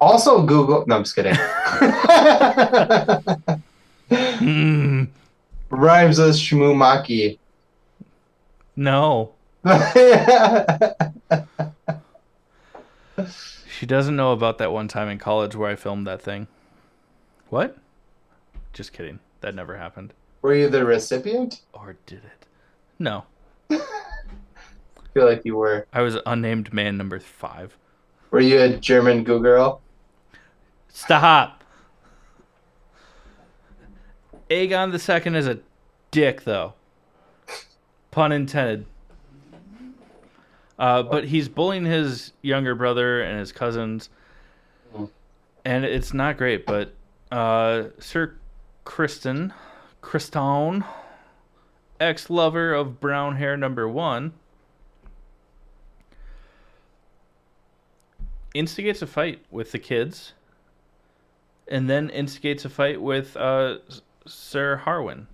Also, Google. No, I'm just kidding. Mm, Rhymes with Shmumaki. no, she doesn't know about that one time in college where I filmed that thing. What? Just kidding. That never happened. Were you the recipient? Or did it? No. I feel like you were. I was unnamed man number 5. Were you a German Goo girl? Stop. Aegon the Second is a dick, though. Pun intended. But he's bullying his younger brother and his cousins, and it's not great. But Sir Kristen, ex-lover of brown hair number 1, instigates a fight with the kids, and then instigates a fight with Sir Harwin,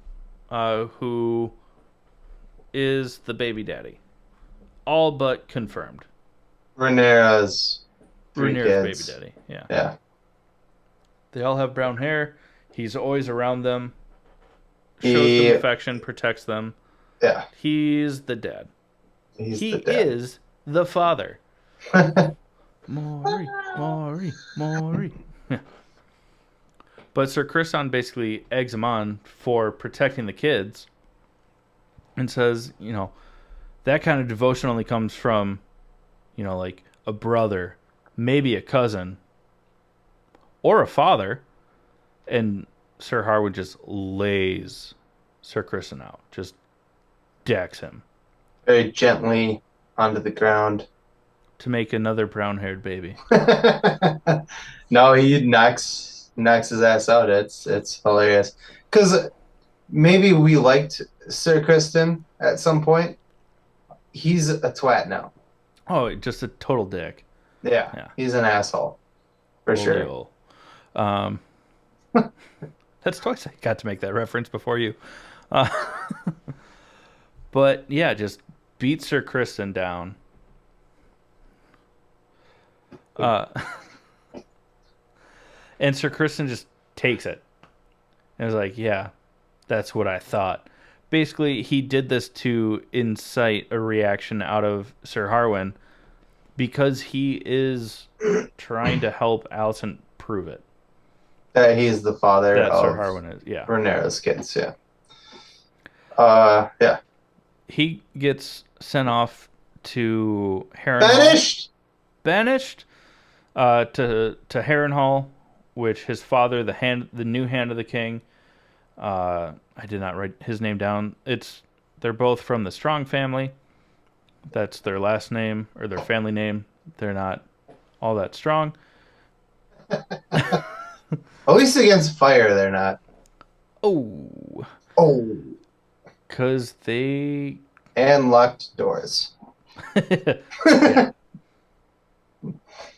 who is the baby daddy. All but confirmed. Rhaenyra's three Rhaenyra's kids. baby daddy. Yeah. Yeah. They all have brown hair. He's always around them. Shows He them affection, protects them. Yeah, He's the dad. he's He the dad. is the father. Maury, Maury, Maury. Yeah. But Sir Kristan basically eggs him on for protecting the kids and says, that kind of devotion only comes from, like a brother, maybe a cousin, or a father. And Sir Harwin just lays Sir Kristan out, just decks him Very gently onto the ground. to make another brown-haired baby. No, he knocks his ass out. It's hilarious. Because maybe we liked Sir Kristen at some point. He's a twat now. Oh, just a total dick. Yeah, Yeah. he's an asshole for sure. Old. That's twice I got to make that reference before you. Uh, but yeah, just beat Sir Kristen down. And Sir Kristen just takes it. And was like, yeah, that's what I thought. Basically, he did this to incite a reaction out of Sir Harwin because he is trying to help Alicent prove it. That he's the father That of Sir Harwin is, yeah. Rhaenyra's kids, yeah. Yeah. He gets sent off to Harrenhal. Banished to Harrenhal, which his father, the new Hand of the King, I did not write his name down. They're both from the Strong family. That's their last name or their family name. They're not all that strong. At least against fire, they're not. Oh, because they and locked doors. Yeah.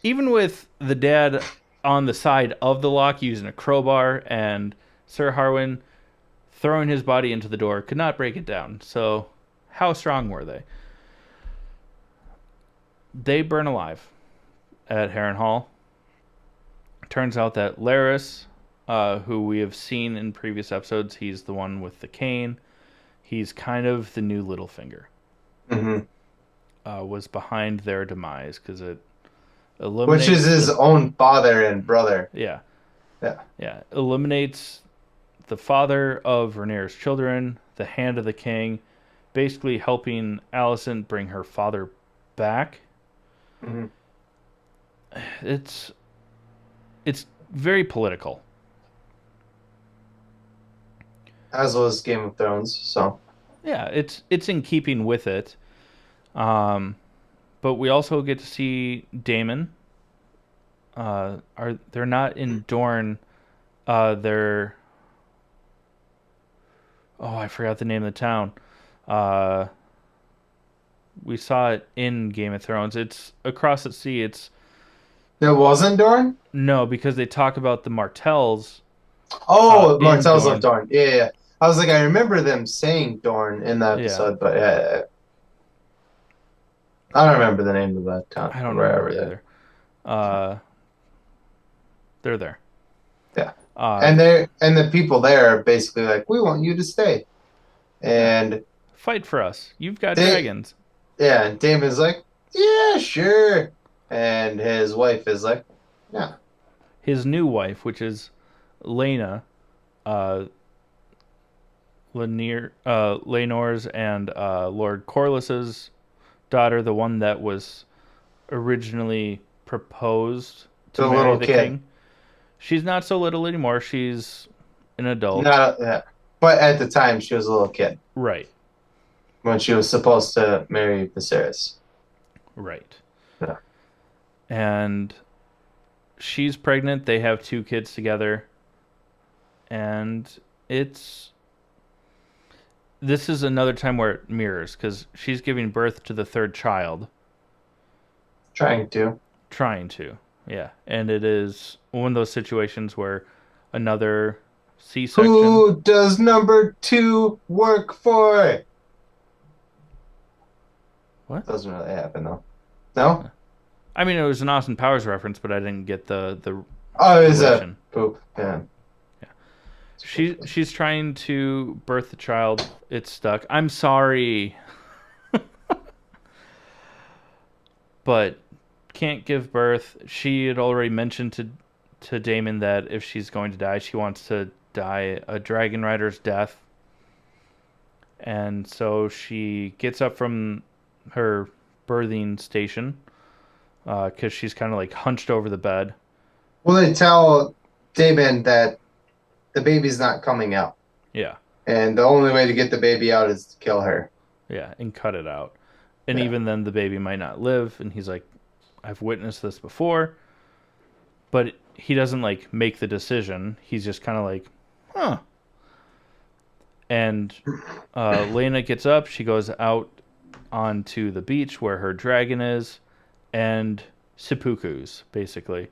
Even with the dad on the side of the lock using a crowbar and Sir Harwin throwing his body into the door, could not break it down. So how strong were they? They burn alive at Harrenhal. Turns out that Larys, who we have seen in previous episodes, he's the one with the cane. He's kind of the new Littlefinger. Mm-hmm. Was behind their demise because it eliminates... Which is his own father and brother. Yeah. Yeah. Yeah. Eliminates the father of Rhaenyra's children, the Hand of the King, basically helping Alicent bring her father back. Mm-hmm. It's very political. As was Game of Thrones, so. Yeah, it's in keeping with it. But we also get to see Daemon. They're not in Dorne. They're... Oh, I forgot the name of the town. We saw it in Game of Thrones. It's across the sea. It wasn't Dorne? No, because they talk about the Martells. Oh, Martells of Dorne. Yeah. I was like, I remember them saying Dorne in the episode, but yeah. I don't remember the name of that town. I don't remember either. They're there. Yeah. And the people there are basically like, we want you to stay. And fight for us. You've got dragons. Yeah, and Daemon's like, yeah, sure. And his wife is like, yeah. His new wife, which is Laena, Laenor's and Lord Corlys's daughter, the one that was originally proposed to marry the king. She's not so little anymore. She's an adult. But at the time, she was a little kid. Right. When she was supposed to marry Viserys. Right. Yeah. And she's pregnant. They have 2 kids together. And this is another time where it mirrors, because she's giving birth to the 3rd child. Trying to, yeah. And it is one of those situations where another C-section... Who does number 2 work for? What? Doesn't really happen, though. No? I mean, it was an Austin Powers reference, but I didn't get the Oh, it was a poop, yeah. She's trying to birth the child. It's stuck. I'm sorry, but can't give birth. She had already mentioned to Damon that if she's going to die, she wants to die a dragon rider's death. And so she gets up from her birthing station because she's kind of like hunched over the bed. Well, they tell Damon that the baby's not coming out, Yeah, and the only way to get the baby out is to kill her. yeah, and cut it out. And Yeah. even then, the baby might not live. And he's like, I've witnessed this before. But he doesn't like make the decision. He's just kind of like, huh. And Lena gets up. She goes out onto the beach where her dragon is, and seppukus basically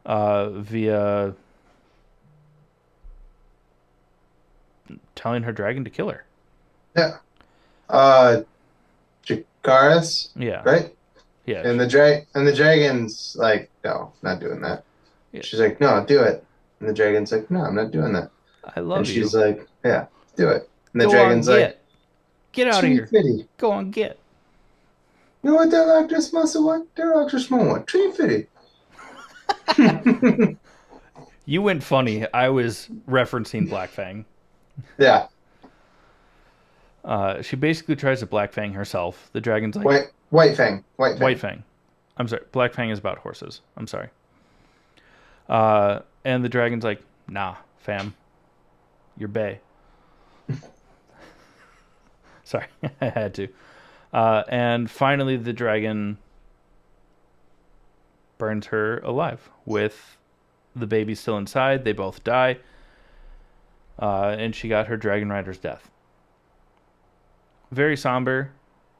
via telling her dragon to kill her. Yeah. Jakaris, Yeah, right? yeah, And the dragon's like, no, not doing that. yeah. She's like, no, do it. And the dragon's like, no, I'm not doing that. I love And you. she's like, yeah, do it. And the Go on, dragon's like, get out of tree here. fitty. Go on, get. You know what that actress must have what? That actress must want tree fitty. You went funny. I was referencing Black Fang. Yeah. She basically tries to Black Fang herself. The dragon's like, White Fang. White Fang. White Fang. I'm sorry. Black Fang is about horses. I'm sorry. And the dragon's like, nah, fam. You're bae. Sorry. I had to. And finally, the dragon burns her alive with the baby still inside. They both die. And she got her dragon rider's death. Very somber.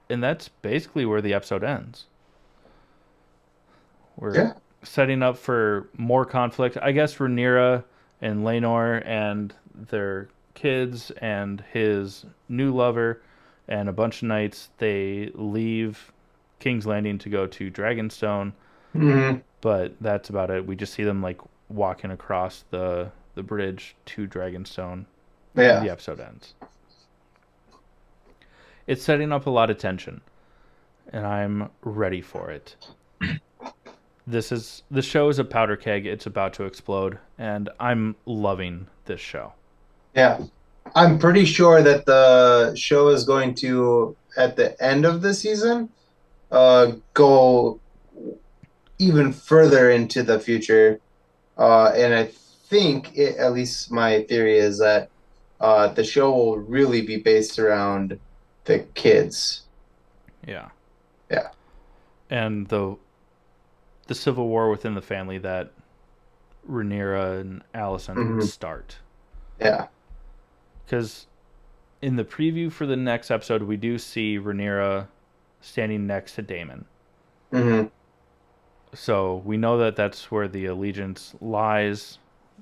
And that's basically where the episode ends. We're setting up for more conflict. I guess Rhaenyra and Laenor and their kids and his new lover and a bunch of knights, they leave King's Landing to go to Dragonstone. Mm-hmm. But that's about it. We just see them like walking across the bridge to Dragonstone. Yeah. And the episode ends. It's setting up a lot of tension, and I'm ready for it. The show is a powder keg. It's about to explode, and I'm loving this show. Yeah. I'm pretty sure that the show is going to, at the end of the season, go even further into the future. And I think, at least my theory is that the show will really be based around the kids. Yeah. Yeah. And the civil war within the family that Rhaenyra and Alicent start. Yeah. Because in the preview for the next episode, we do see Rhaenyra standing next to Daemon. Mm-hmm. So we know that that's where the allegiance lies.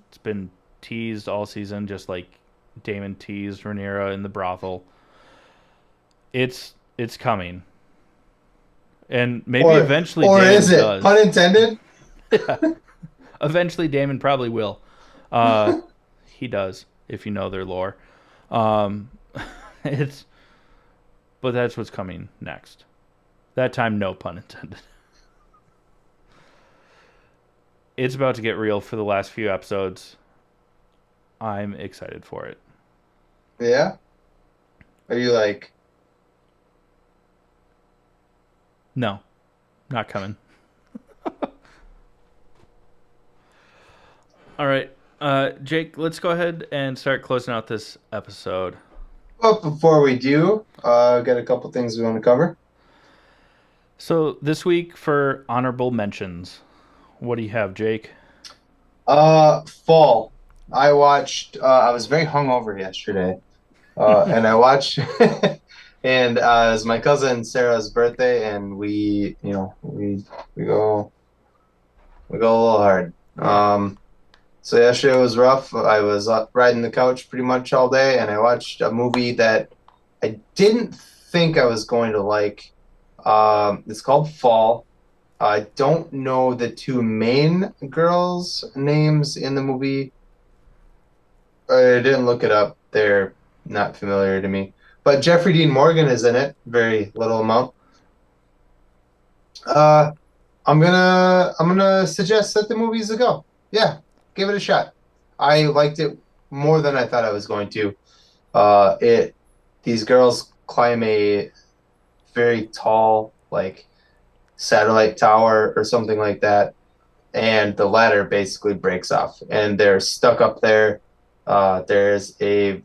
It's been teased all season, just like Daemon teased Rhaenyra in the brothel. It's coming. And maybe eventually Or Daemon is it? does. Pun intended? Eventually Daemon probably will. He does, if you know their lore. But that's what's coming next. That time, no pun intended. It's about to get real for the last few episodes. I'm excited for it. Yeah? Are you like... No, not coming. All right. Jake, let's go ahead and start closing out this episode. Well, before we do, got a couple things we want to cover. So this week for honorable mentions, what do you have, Jake? Fall. I watched, I was very hungover yesterday, and I watched, and it was my cousin Sarah's birthday, and we go a little hard. So yesterday was rough. I was riding the couch pretty much all day, and I watched a movie that I didn't think I was going to like. It's called Fall. I don't know the two main girls' names in the movie. I didn't look it up. They're not familiar to me. But Jeffrey Dean Morgan is in it. Very little amount. Uh, I'm gonna suggest that the movie's a go. Yeah, give it a shot. I liked it more than I thought I was going to. It these girls climb a very tall, like satellite tower or something like that, and the ladder basically breaks off, and they're stuck up there. There's a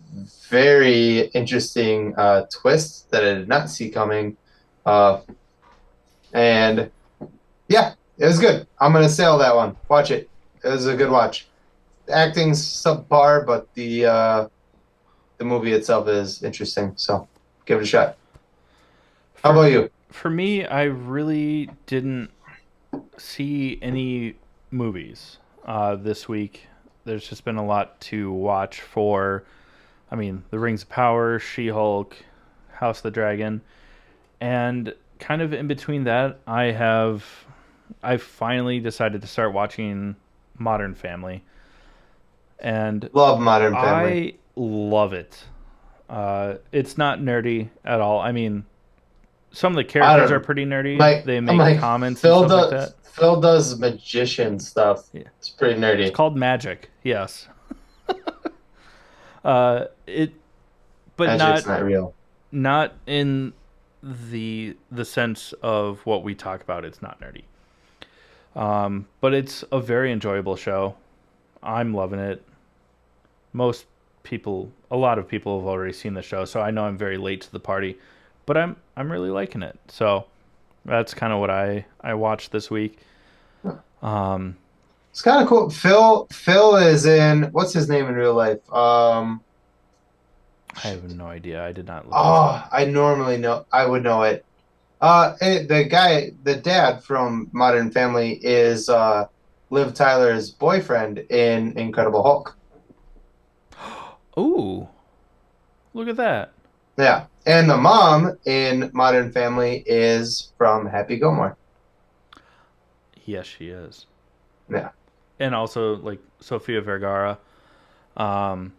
very interesting twist that I did not see coming, uh, and yeah, it was good. I'm gonna sail that one. Watch it. It was a good watch. The acting's subpar, but the movie itself is interesting. So give it a shot. How For about you? for me, I really didn't see any movies this week. There's just been a lot to watch for. I mean, The Rings of Power, She-Hulk, House of the Dragon, and kind of in between that, I finally decided to start watching Modern Family, and Love Modern Family. I love it. It's not nerdy at all. I mean, some of the I characters are don't pretty nerdy. like. They I'm make like comments and stuff like that. Phil does magician stuff. Yeah. It's pretty It's nerdy. called magic. Yes. It, but Magic's not not real. not in the sense of what we talk about. It's not nerdy. But it's a very enjoyable show. I'm loving it. Most people, a lot of people have already seen the show, so I know I'm very late to the party, but I'm really liking it. So that's kind of what I watched this week. Um, It's kind of cool. Phil is in what's his name in real life? I have no idea. I did not look this up. Oh, I normally know. I would know it. The guy, the dad from Modern Family is Liv Tyler's boyfriend in Incredible Hulk. Ooh, look at that. Yeah, and the mom in Modern Family is from Happy Gilmore. Yes, she is. Yeah, And also like Sofia Vergara. Um,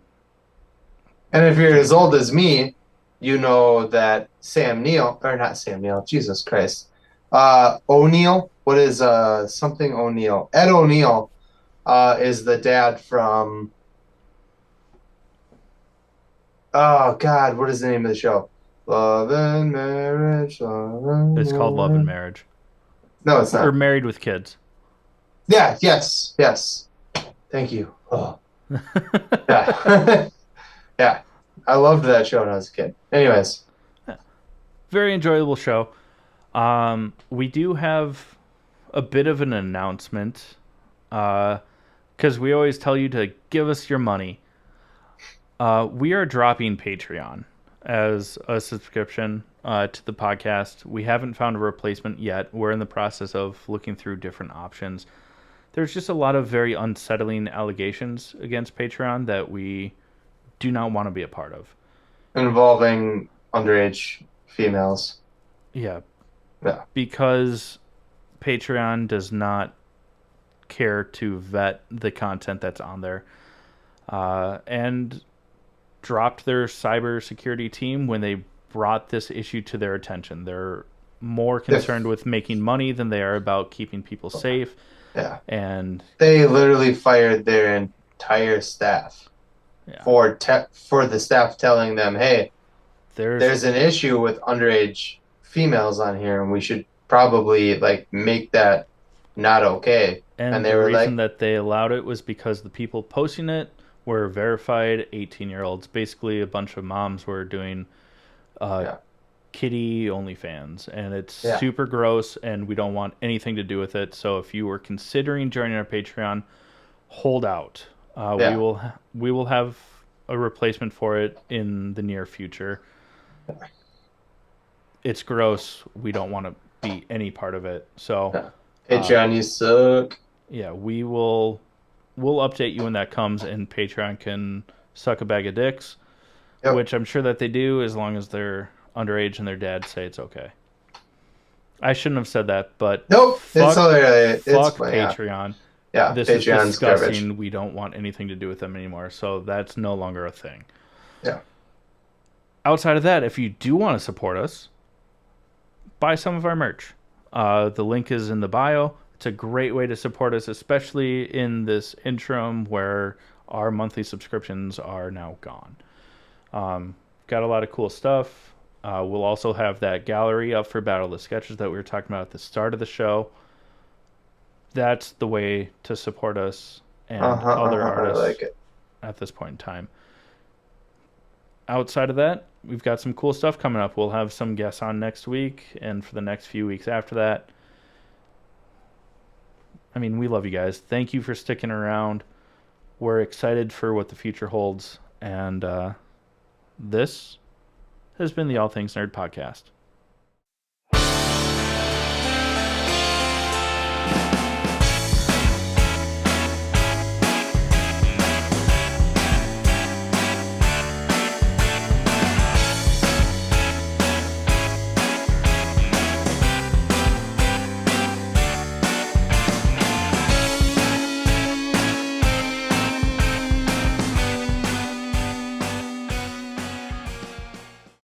and if you're can't as remember. old as me, you know that Sam Neill, or not Sam Neill, Jesus Christ, O'Neill. What is something O'Neill? Ed O'Neill is the dad from. Oh God, what is the name of the show? Love and Marriage. Love and It's called Love and Marriage. Marriage No, it's or not. Married with Kids. Yeah, yes, yes. Thank you. Oh, yeah. Yeah. I loved that show when I was a kid. Anyways, Very enjoyable show. We do have a bit of an announcement because we always tell you to give us your money. We are dropping Patreon as a subscription to the podcast. We haven't found a replacement yet. We're in the process of looking through different options. There's just a lot of very unsettling allegations against Patreon that we do not want to be a part of. involving underage females. Yeah, Yeah. because Patreon does not care to vet the content that's on there, and dropped their cybersecurity team when they brought this issue to their attention. They're more concerned with making money than they are about keeping people safe. Yeah. And They literally fired their entire staff yeah, for the staff telling them, "Hey, there's there's an issue with underage females on here, and we should probably like make that not okay." And and they the were reason like, that they allowed it was because the people posting it were verified 18-year-olds. Basically, a bunch of moms were doing "Yeah, kitty OnlyFans, and it's yeah, super gross, and we don't want anything to do with it. So if you were considering joining our Patreon, hold out. yeah." We will have a replacement for it in the near future. It's gross. We don't want to be any part of it. So Yeah. Patreon, you suck. yeah, we'll update you when that comes, and Patreon can suck a bag of dicks, Yep. which I'm sure that they do as long as they're underage and their dads say it's okay. I shouldn't have said that, but Nope, it's fuck, hilarious. It's fuck funny. Yeah. Patreon. Yeah, this is Patreon's disgusting. garbage. We don't want anything to do with them anymore. So that's no longer a thing. Yeah. Outside of that, if you do want to support us, buy some of our merch. The link is in the bio. It's a great way to support us, especially in this interim where our monthly subscriptions are now gone. Got a lot of cool stuff. We'll also have that gallery up for Battle of the Sketches that we were talking about at the start of the show. That's the way to support us and other I artists like it. at this point in time. Outside of that, we've got some cool stuff coming up. We'll have some guests on next week and for the next few weeks after that. I mean, we love you guys. Thank you for sticking around. We're excited for what the future holds. And this has been the All Things Nerd Podcast.